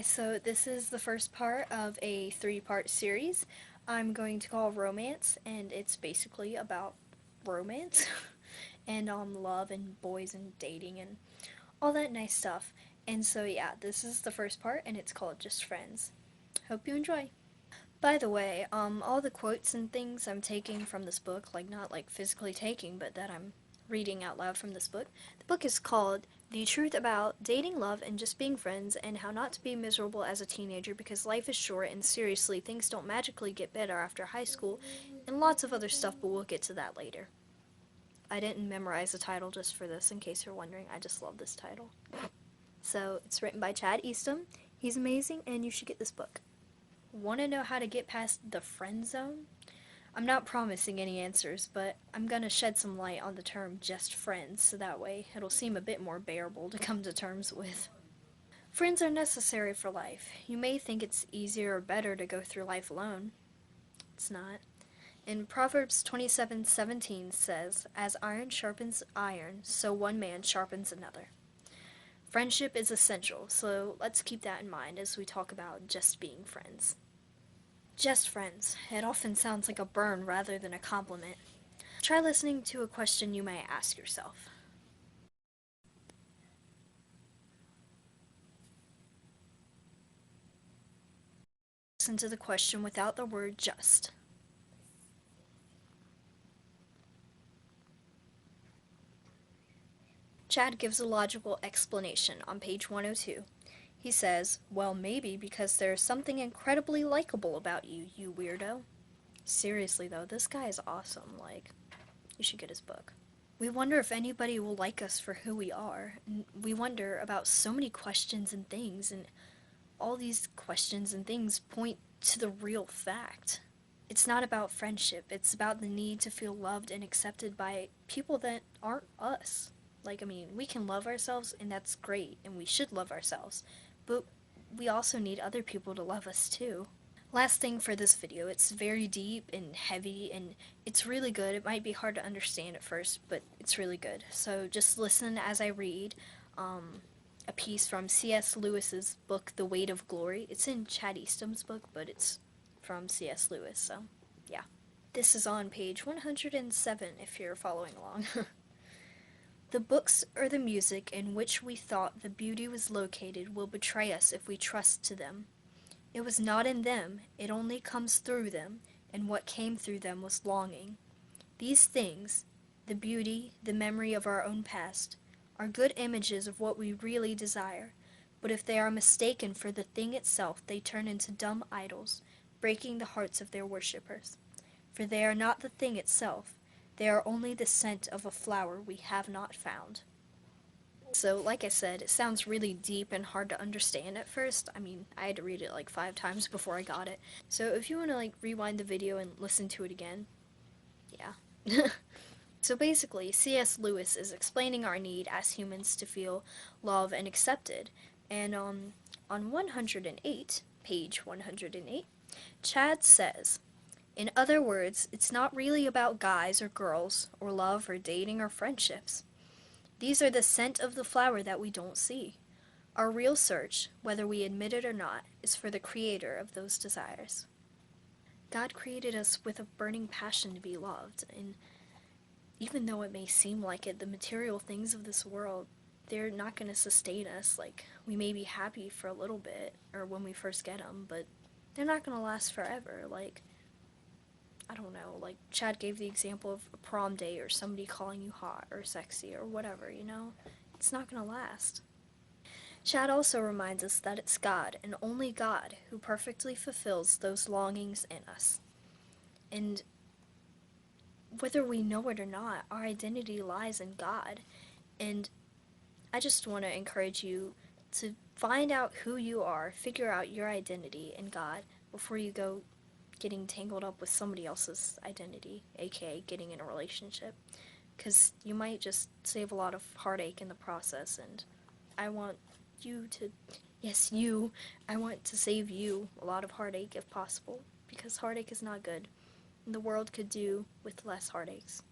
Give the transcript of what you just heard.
So this is the first part of a three-part series I'm going to call Romance, and it's basically about romance and love and boys and dating and all that nice stuff. And so yeah, this is the first part and it's called Just Friends. Hope you enjoy. By the way, all the quotes and things I'm taking from this book, like not like physically taking, but that I'm reading out loud from this book. The book is called The Truth About Dating, Love, and Just Being Friends, and How Not to Be Miserable as a Teenager Because Life is Short and Seriously, Things Don't Magically Get Better After High School, and lots of other stuff, but we'll get to that later. I didn't memorize the title just for this, in case you're wondering. I just love this title. So, it's written by Chad Eastham. He's amazing, and you should get this book. Want to know how to get past the friend zone? I'm not promising any answers, but I'm gonna shed some light on the term just friends, so that way it'll seem a bit more bearable to come to terms with. Friends are necessary for life. You may think it's easier or better to go through life alone. It's not. In Proverbs 27:17 says, "As iron sharpens iron, so one man sharpens another." Friendship is essential, so let's keep that in mind as we talk about just being friends. Just friends. It often sounds like a burn rather than a compliment. Try listening to a question you might ask yourself. Listen to the question without the word just. Chad gives a logical explanation on page 102. He says, "Well, maybe because there's something incredibly likable about you, you weirdo." Seriously though, this guy is awesome. Like, you should get his book. We wonder if anybody will like us for who we are, and we wonder about so many questions and things, and all these questions and things point to the real fact. It's not about friendship, it's about the need to feel loved and accepted by people that aren't us. Like, I mean, we can love ourselves, and that's great, and we should love ourselves, but we also need other people to love us too. Last thing for this video, it's very deep and heavy, and it's really good. It might be hard to understand at first, but it's really good. So just listen as I read a piece from C.S. Lewis's book, The Weight of Glory. It's in Chad Eastham's book, but it's from C.S. Lewis, so yeah. This is on page 107 if you're following along. "The books or the music in which we thought the beauty was located will betray us if we trust to them. It was not in them, it only comes through them, and what came through them was longing. These things, the beauty, the memory of our own past, are good images of what we really desire, but if they are mistaken for the thing itself, they turn into dumb idols, breaking the hearts of their worshippers. For they are not the thing itself, they are only the scent of a flower we have not found." So, like I said, it sounds really deep and hard to understand at first. I mean, I had to read it like 5 times before I got it. So if you want to like rewind the video and listen to it again, yeah. So basically, C.S. Lewis is explaining our need as humans to feel love and accepted. And on 108, page 108, Chad says, "In other words, it's not really about guys or girls, or love or dating or friendships. These are the scent of the flower that we don't see. Our real search, whether we admit it or not, is for the creator of those desires." God created us with a burning passion to be loved, and even though it may seem like it, the material things of this world, they're not going to sustain us. Like, we may be happy for a little bit, or when we first get them, but they're not going to last forever. Like, I don't know, like Chad gave the example of a prom date or somebody calling you hot or sexy or whatever, you know? It's not going to last. Chad also reminds us that it's God, and only God, who perfectly fulfills those longings in us. And whether we know it or not, our identity lies in God. And I just want to encourage you to find out who you are, figure out your identity in God before you go getting tangled up with somebody else's identity, aka getting in a relationship, because you might just save a lot of heartache in the process. And I want you to, yes, you, I want to save you a lot of heartache if possible, because heartache is not good, and the world could do with less heartaches.